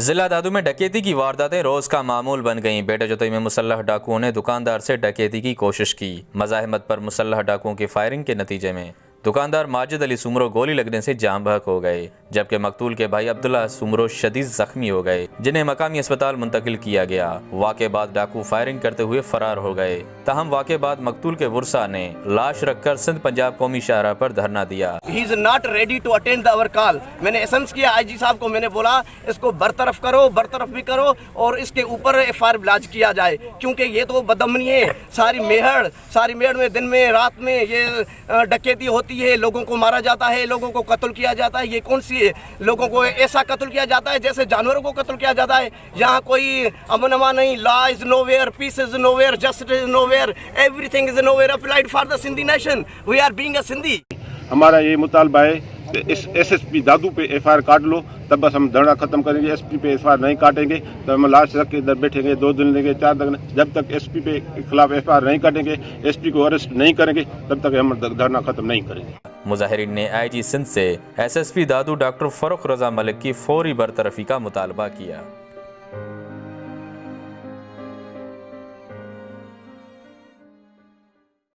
जिला दादू में डकैती की वारदातें रोज का मामूल बन गईं। बेटो जतोई में मुसल्लह डाकुओं ने दुकानदार से डकैती की कोशिश की। मज़ाहमत पर मुसल्लह डाकुओं की फायरिंग के नतीजे में दुकानदार माजिद अली सुमरो गोली लगने से जाम बहक हो गए, जबकि मकतूल के भाई अब्दुल्ला सुमरो शदीद जख्मी हो गए, जिन्हें मकामी अस्पताल मुंतकिल किया गया। वाक़े बाद डाकू फायरिंग करते हुए फरार हो गए। ताहम वाक़े बाद मकतूल के वुरसा ने लाश रखकर सिंध पंजाब कौमी शाहराह पर धरना दिया। He is not ready to attend our call। मैंने एसेंस किया आईजी साहब को, मैंने बोला इसको बरतरफ करो, बरतरफ भी करो और इसके ऊपर एफआईआर लाज किया जाए, क्योंकि ये तो बदअमनी है। सारी मेहड़ में दिन में रात में ये डकैती होती है, लोगों को मारा जाता है, लोगों को कत्ल किया जाता है। ये कौन सी है? लोगों को ऐसा कत्ल किया जाता है जैसे जानवरों को कत्ल किया जाता है। यहाँ कोई अमन अमान नहीं, law is nowhere, peace is nowhere, justice is nowhere, everything is nowhere applied for the Sindhi nation. We are being a Sindhi. हमारा ये मुतालबा है कि इस एसएसपी दादू पे एफआईआर काट लो, तब बस हम धरना खत्म करेंगे। एसपी पे एफआईआर नहीं काटेंगे तो हम लाश रख के इधर बैठेंगे, 2 दिन लेंगे, 4 दिन, जब तक एसपी पे खिलाफ एफआईआर नहीं काटेंगे, एसपी को अरेस्ट नहीं करेंगे, तब तक हम धरना खत्म नहीं करेंगे। मुजाहिरीन ने आईजी सिंध से एसएसपी दादू डॉक्टर फरुख रजा मलिक की फौरी बरतरफी का मुतालबा किया।